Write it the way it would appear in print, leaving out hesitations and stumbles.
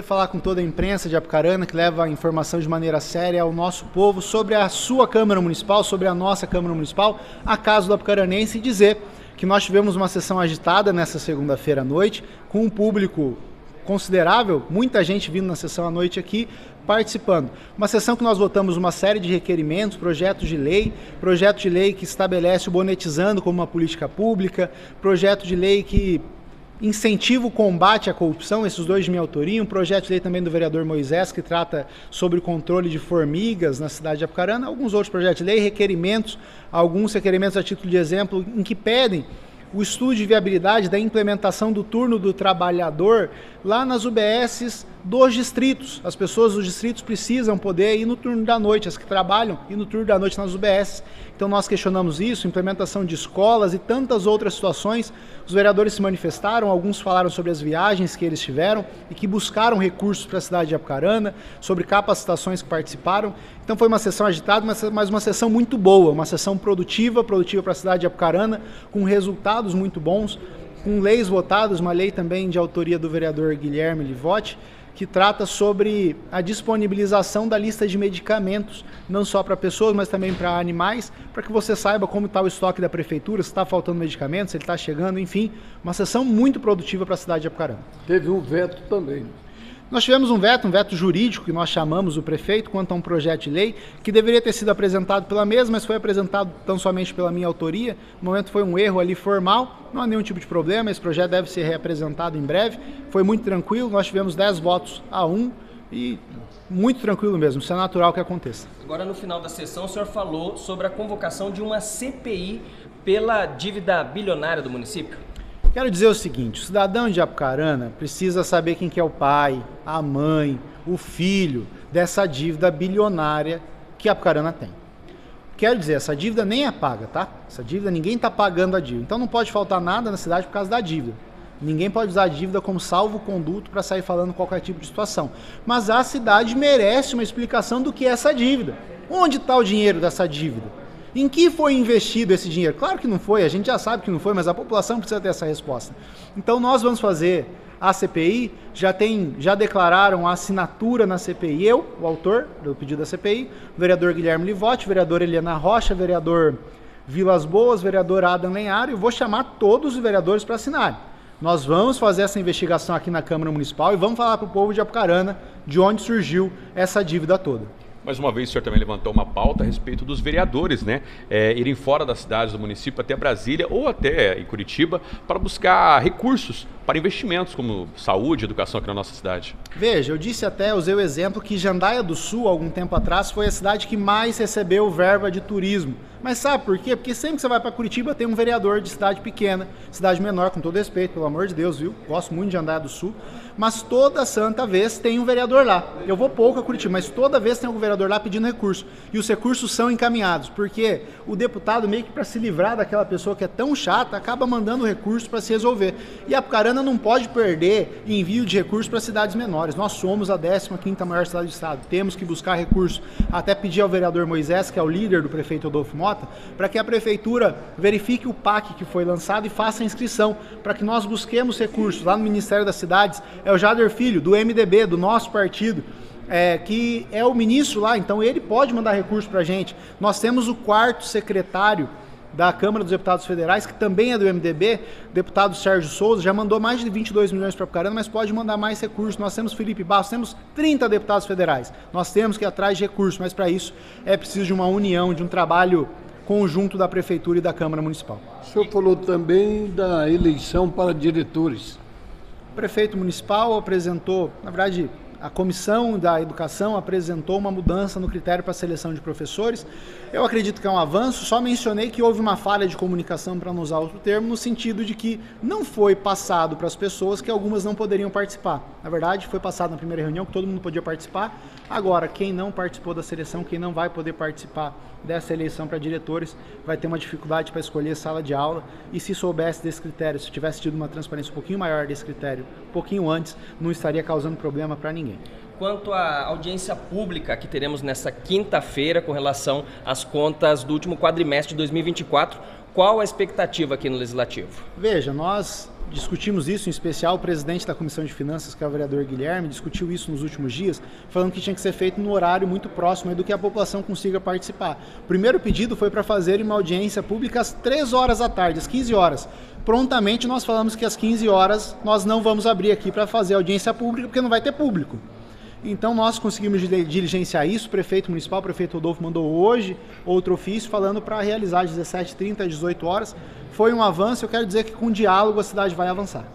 Falar com toda a imprensa de Apucarana que leva a informação de maneira séria ao nosso povo sobre a sua Câmara Municipal, sobre a nossa Câmara Municipal, a casa do apucaranense, e dizer que nós tivemos uma sessão agitada nessa segunda-feira à noite, com um público considerável, muita gente vindo na sessão à noite aqui, participando. Uma sessão que nós votamos uma série de requerimentos, projeto de lei que estabelece o bonetizando como uma política pública, projeto de lei que incentiva o combate à corrupção, esses dois de minha autoria, um projeto de lei também do vereador Moisés, que trata sobre o controle de formigas na cidade de Apucarana, alguns outros projetos de lei, requerimentos, alguns requerimentos a título de exemplo, em que pedem o estudo de viabilidade da implementação do turno do trabalhador lá nas UBSs dos distritos. As pessoas dos distritos precisam poder ir no turno da noite, as que trabalham ir no turno da noite nas UBSs. Então nós questionamos isso, implementação de escolas e tantas outras situações. Os vereadores se manifestaram, alguns falaram sobre as viagens que eles tiveram e que buscaram recursos para a cidade de Apucarana, sobre capacitações que participaram. Então foi uma sessão agitada, mas uma sessão muito boa, uma sessão produtiva para a cidade de Apucarana, com resultados muito bons, com leis votadas, uma lei também de autoria do vereador Guilherme Livotti, que trata sobre a disponibilização da lista de medicamentos, não só para pessoas, mas também para animais, para que você saiba como está o estoque da prefeitura, se está faltando medicamentos, se ele está chegando, enfim, uma sessão muito produtiva para a cidade de Apucarana. Teve um veto também. Nós tivemos um veto jurídico, que nós chamamos o prefeito, quanto a um projeto de lei, que deveria ter sido apresentado pela mesma, mas foi apresentado tão somente pela minha autoria. No momento foi um erro ali formal, não há nenhum tipo de problema, esse projeto deve ser reapresentado em breve. Foi muito tranquilo, nós tivemos 10 votos a 1 e muito tranquilo mesmo, isso é natural que aconteça. Agora, no final da sessão, o senhor falou sobre a convocação de uma CPI pela dívida bilionária do município. Quero dizer o seguinte, o cidadão de Apucarana precisa saber quem que é o pai, a mãe, o filho dessa dívida bilionária que Apucarana tem. Quero dizer, essa dívida nem é paga, tá? Essa dívida, ninguém está pagando a dívida. Então não pode faltar nada na cidade por causa da dívida. Ninguém pode usar a dívida como salvo-conduto para sair falando qualquer tipo de situação. Mas a cidade merece uma explicação do que é essa dívida. Onde está o dinheiro dessa dívida? Em que foi investido esse dinheiro? Claro que não foi, a gente já sabe que não foi, mas a população precisa ter essa resposta. Então nós vamos fazer a CPI, já declararam a assinatura na CPI, eu, o autor do pedido da CPI, o vereador Guilherme Livotti, vereador Eliana Rocha, vereador Vilas Boas, vereador Adam Lenharo, e vou chamar todos os vereadores para assinarem. Nós vamos fazer essa investigação aqui na Câmara Municipal e vamos falar para o povo de Apucarana de onde surgiu essa dívida toda. Mais uma vez, o senhor também levantou uma pauta a respeito dos vereadores, né? Irem fora das cidades do município até Brasília ou até em Curitiba para buscar recursos para investimentos como saúde, educação aqui na nossa cidade. Veja, usei o exemplo que Jandaia do Sul, algum tempo atrás, foi a cidade que mais recebeu verba de turismo. Mas sabe por quê? Porque sempre que você vai para Curitiba tem um vereador de cidade pequena, cidade menor, com todo respeito, pelo amor de Deus, viu? Gosto muito de Jandaia do Sul, mas toda santa vez tem um vereador lá. Eu vou pouco a Curitiba, mas toda vez tem um vereador lá pedindo recurso. E os recursos são encaminhados, porque o deputado, meio que para se livrar daquela pessoa que é tão chata, acaba mandando recurso para se resolver. E Apucarana não pode perder envio de recursos para cidades menores. Nós somos a 15ª maior cidade do estado. Temos que buscar recursos. Até pedir ao vereador Moisés, que é o líder do prefeito Adolfo Mota, para que a prefeitura verifique o PAC que foi lançado e faça a inscrição, para que nós busquemos recursos. Lá no Ministério das Cidades é o Jader Filho, do MDB, do nosso partido, que é o ministro lá, então ele pode mandar recursos para a gente. Nós temos o 4º secretário da Câmara dos Deputados Federais, que também é do MDB, deputado Sérgio Souza, já mandou mais de 22 milhões para Apucarana, mas pode mandar mais recursos. Nós temos Felipe Bastos, temos 30 deputados federais. Nós temos que ir atrás de recursos, mas para isso é preciso de uma união, de um trabalho conjunto da Prefeitura e da Câmara Municipal. O senhor falou também da eleição para diretores. O prefeito municipal apresentou, na verdade, a Comissão da Educação apresentou uma mudança no critério para a seleção de professores. Eu acredito que é um avanço, só mencionei que houve uma falha de comunicação, para não usar outro termo, no sentido de que não foi passado para as pessoas que algumas não poderiam participar. Na verdade, foi passado na primeira reunião que todo mundo podia participar. Agora, quem não participou da seleção, quem não vai poder participar dessa eleição para diretores, vai ter uma dificuldade para escolher sala de aula. E se soubesse desse critério, se tivesse tido uma transparência um pouquinho maior desse critério, um pouquinho antes, não estaria causando problema para ninguém. Quanto à audiência pública que teremos nessa quinta-feira com relação às contas do último quadrimestre de 2024, qual a expectativa aqui no Legislativo? Veja, nós discutimos isso, em especial o presidente da Comissão de Finanças, que é o vereador Guilherme, discutiu isso nos últimos dias, falando que tinha que ser feito no horário muito próximo do que a população consiga participar. O primeiro pedido foi para fazer uma audiência pública às 3 horas da tarde, às 15 horas. Prontamente nós falamos que às 15 horas nós não vamos abrir aqui para fazer audiência pública, porque não vai ter público. Então nós conseguimos diligenciar isso, o prefeito municipal, o prefeito Rodolfo mandou hoje outro ofício falando para realizar às 17h30, às 18 horas. Foi um avanço, eu quero dizer que com diálogo a cidade vai avançar.